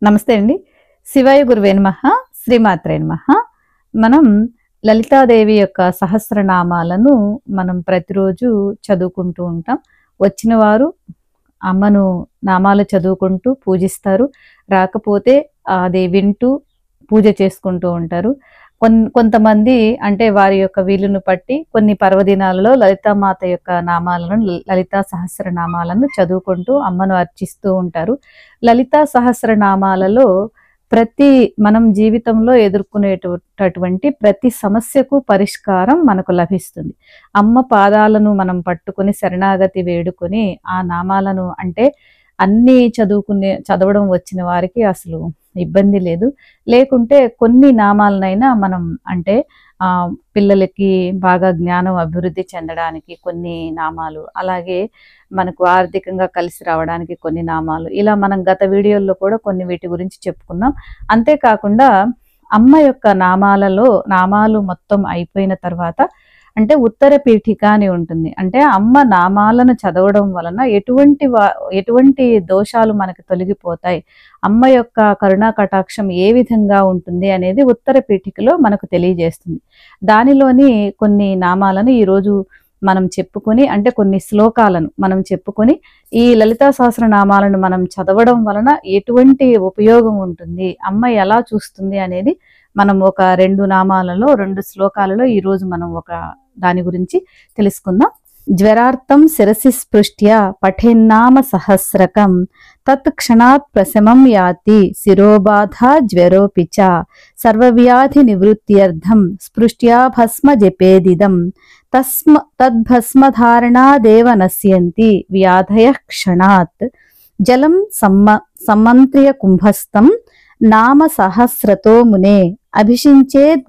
నమస్తే అండి. శివాయ గురువే నమః. శ్రీమాత్రే నమః. మనం లలితాదేవి యొక్క సహస్రనామాలను మనం ప్రతిరోజు చదువుకుంటూ ఉంటాం. వచ్చిన వారు అమ్మను నామాలు చదువుకుంటూ పూజిస్తారు. రాకపోతే అది వింటూ పూజ చేసుకుంటూ ఉంటారు. కొంతమంది అంటే వారి యొక్క వీలును బట్టి కొన్ని పర్వదినాలలో లలితామాత యొక్క నామాలను, లలితా సహస్రనామాలను చదువుకుంటూ అమ్మను అర్చిస్తూ ఉంటారు. లలితా సహస్రనామాలలో మనం జీవితంలో ఎదుర్కొనేటటువంటి ప్రతి సమస్యకు పరిష్కారం మనకు లభిస్తుంది. అమ్మ పాదాలను మనం పట్టుకొని శరణాగతి వేడుకొని ఆ నామాలను అంటే అన్నీ చదవడం వచ్చిన వారికి అసలు ఇబ్బంది లేదు. లేకుంటే కొన్ని నామాలనైనా మనం అంటే పిల్లలకి బాగా జ్ఞానం అభివృద్ధి చెందడానికి కొన్ని నామాలు, అలాగే మనకు ఆర్థికంగా కలిసి రావడానికి కొన్ని నామాలు, ఇలా మనం గత వీడియోల్లో కూడా కొన్ని వీటి గురించి చెప్పుకున్నాం. అంతేకాకుండా అమ్మ యొక్క నామాలు మొత్తం అయిపోయిన తర్వాత అంటే ఉత్తర పీఠిక అని ఉంటుంది. అంటే అమ్మ నామాలను చదవడం వలన ఎటువంటి దోషాలు మనకు తొలగిపోతాయి, అమ్మ యొక్క కరుణా కటాక్షం ఏ విధంగా ఉంటుంది అనేది ఉత్తర పీఠికలో మనకు తెలియజేస్తుంది. దానిలోని కొన్ని నామాలను ఈరోజు మనం చెప్పుకొని అంటే కొన్ని శ్లోకాలను మనం చెప్పుకొని ఈ లలితా సహస్రనామాలను మనం చదవడం వలన ఎటువంటి ఉపయోగం ఉంటుంది, అమ్మ ఎలా చూస్తుంది అనేది మనం ఒక 2 శ్లోకాలలో ఈరోజు మనం ఒక దాని గురించి తెలుసుకుందాం. జ్వరార్థం శిరసి స్పృష్ట్య పఠేన్నామ సహస్రకం తత్ క్షణాత్ ప్రశమం యాతి శిరోబాధ జ్వరోపి చ సర్వవ్యాధి నివృత్త్యర్థం స్పృష్ట్యా భస్మ జపేదిదం తద్భస్మధారణాదేవ నశ్యంతి వ్యాధయః క్షణాత్ జలం సమ్మంత్ర్య కుంభస్థం నామ సహస్రతో మునే అభిషించేద్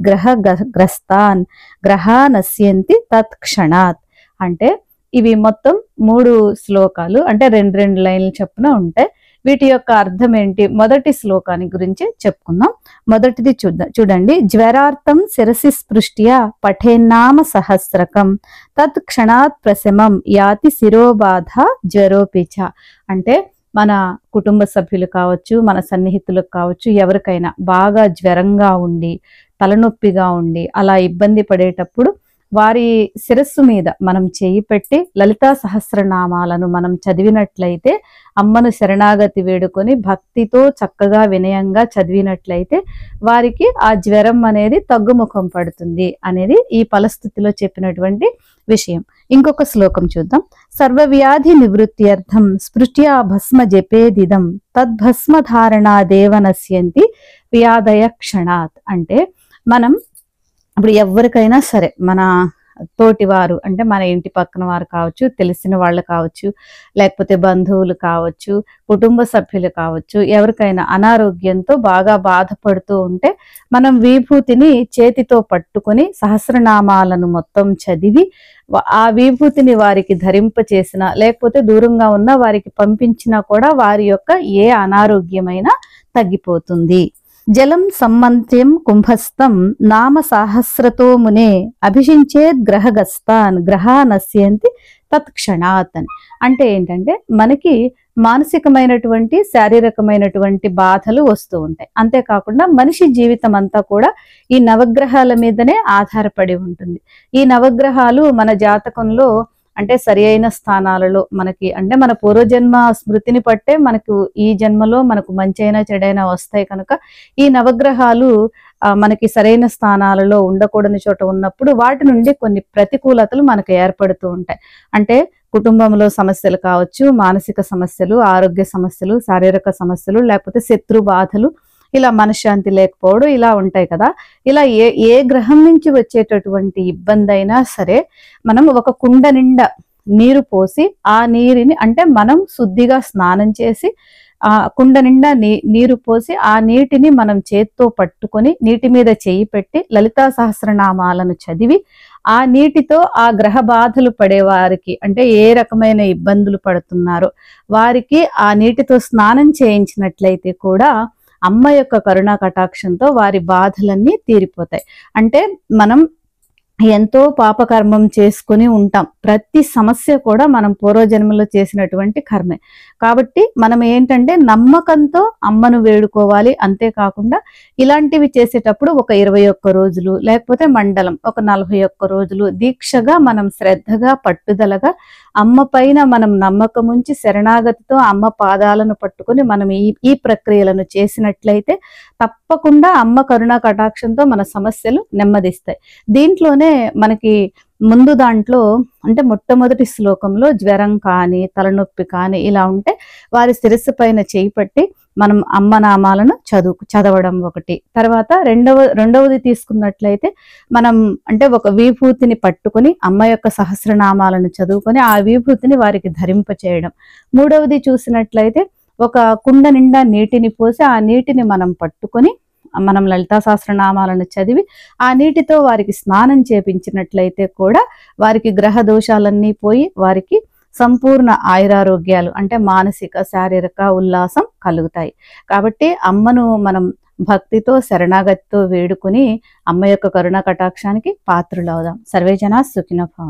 గ్రస్తాన్ గ్రహా నశ్యంతి తత్క్షణాత్. అంటే ఇవి మొత్తం 3 శ్లోకాలు అంటే 2 లైన్లు చొప్పున ఉంటాయి. వీటి యొక్క అర్థం ఏంటి? మొదటి శ్లోకాన్ని గురించి చెప్పుకుందాం. మొదటిది చూడండి. జ్వరార్థం శిరసి స్పృష్ట్య పఠేన్నామ సహస్రకం తత్ క్షణాత్ ప్రశమం యాతి శిరోబాధ జ్వరోపిచ. అంటే మన కుటుంబ సభ్యులు కావచ్చు, మన సన్నిహితులకు కావచ్చు, ఎవరికైనా బాగా జ్వరంగా ఉండి తలనొప్పిగా ఉండి అలా ఇబ్బంది పడేటప్పుడు వారి శిరస్సు మీద మనం చేయి పెట్టి లలితా సహస్రనామాలను మనం చదివినట్లయితే, అమ్మను శరణాగతి వేడుకొని భక్తితో చక్కగా వినయంగా చదివినట్లయితే వారికి ఆ జ్వరం అనేది తగ్గుముఖం పడుతుంది అనేది ఈ ఫలస్థితిలో చెప్పినటువంటి విషయం. ఇంకొక శ్లోకం చూద్దాం. సర్వవ్యాధి నివృత్త్యర్థం స్పృష్ట్యా భస్మ జపేదిదం తద్భస్మధారణాదేవ నశ్యంతి వ్యాధయ క్షణాత్. అంటే మనం ఇప్పుడు ఎవరికైనా సరే మన తోటివారు అంటే మన ఇంటి పక్కన వారు కావచ్చు, తెలిసిన వాళ్ళు కావచ్చు, లేకపోతే బంధువులు కావచ్చు, కుటుంబ సభ్యులు కావచ్చు, ఎవరికైనా అనారోగ్యంతో బాగా బాధపడుతూ ఉంటే మనం విభూతిని చేతితో పట్టుకొని సహస్రనామాలను మొత్తం చదివి ఆ విభూతిని వారికి ధరింపచేసిన లేకపోతే దూరంగా ఉన్న వారికి పంపించినా కూడా వారి యొక్క ఏ అనారోగ్యమైనా తగ్గిపోతుంది. జలం సమ్మంత్యం కుంభస్థం నామ సహస్రతో మునే అభిషించేద్ గ్రహగస్తాన్ గ్రహా నశ్యంతి తత్క్షణాత్ అని. అంటే ఏంటంటే మనకి మానసికమైనటువంటి శారీరకమైనటువంటి బాధలు వస్తూ ఉంటాయి. అంతేకాకుండా మనిషి జీవితం అంతా కూడా ఈ నవగ్రహాల మీదనే ఆధారపడి ఉంటుంది. ఈ నవగ్రహాలు మన జాతకంలో అంటే సరి అయిన స్థానాలలో మనకి అంటే మన పూర్వజన్మ స్మృతిని పట్టే మనకు ఈ జన్మలో మనకు మంచైనా చెడైనా వస్తాయి కనుక ఈ నవగ్రహాలు మనకి సరైన స్థానాలలో ఉండకూడని చోట ఉన్నప్పుడు వాటి నుండి కొన్ని ప్రతికూలతలు మనకు ఏర్పడుతూ ఉంటాయి. అంటే కుటుంబంలో సమస్యలు కావచ్చు, మానసిక సమస్యలు, ఆరోగ్య సమస్యలు, శారీరక సమస్యలు, లేకపోతే శత్రు బాధలు, ఇలా మనశ్శాంతి లేకపోవడం ఇలా ఉంటాయి కదా. ఇలా ఏ గ్రహం నుంచి వచ్చేటటువంటి ఇబ్బంది అయినా సరే మనం ఒక కుండ నిండా నీరు పోసి ఆ నీరుని అంటే మనం శుద్ధిగా స్నానం చేసి ఆ కుండ నిండా నీరు పోసి ఆ నీటిని మనం చేత్తో పట్టుకొని నీటి మీద చేయి పెట్టి లలితా సహస్రనామాలను చదివి ఆ నీటితో ఆ గ్రహ బాధలు పడే వారికి అంటే ఏ రకమైన ఇబ్బందులు పడుతున్నారో వారికి ఆ నీటితో స్నానం చేయించినట్లయితే కూడా అమ్మ యొక్క కరుణా కటాక్షంతో వారి బాధలన్నీ తీరిపోతాయి. అంటే మనం ఎంతో పాపకర్మం చేసుకుని ఉంటాం. ప్రతి సమస్య కూడా మనం పూర్వజన్మలో చేసినటువంటి కర్మే. కాబట్టి మనం ఏంటంటే నమ్మకంతో అమ్మను వేడుకోవాలి. అంతేకాకుండా ఇలాంటివి చేసేటప్పుడు ఒక 21 రోజులు లేకపోతే మండలం ఒక 41 రోజులు దీక్షగా మనం శ్రద్ధగా పట్టుదలగా అమ్మ పైన మనం నమ్మకం ఉంచి శరణాగతితో అమ్మ పాదాలను పట్టుకొని మనం ఈ ప్రక్రియలను చేసినట్లయితే తప్పకుండా అమ్మ కరుణా కటాక్షంతో మన సమస్యలు నెమ్మదిస్తాయి. దీంట్లోనే మనకి ముందు దాంట్లో అంటే మొట్టమొదటి శ్లోకంలో జ్వరం కానీ తలనొప్పి కానీ ఇలా ఉంటే వారి శిరస్సు పైన చేయి పట్టి మనం అమ్మ నామాలను చదవడం ఒకటి. తర్వాత రెండవది తీసుకున్నట్లయితే మనం అంటే ఒక విభూతిని పట్టుకొని అమ్మ యొక్క సహస్రనామాలను చదువుకొని ఆ విభూతిని వారికి ధరింప చేయడం. మూడవది చూసినట్లయితే ఒక కుండ నిండా నీటిని పోసి ఆ నీటిని మనం పట్టుకొని మనం లలితా సహస్రనామాలను చదివి ఆ నీటితో వారికి స్నానం చేపించినట్లయితే కూడా వారికి గ్రహ దోషాలన్నీ పోయి వారికి సంపూర్ణ ఆయురారోగ్యాలు అంటే మానసిక శారీరక ఉల్లాసం కలుగుతాయి. కాబట్టి అమ్మను మనం భక్తితో శరణాగతితో వేడుకుని అమ్మ యొక్క కరుణ కటాక్షానికి పాత్రులవుదాం. సర్వే జనా సుఖినో భవంతు.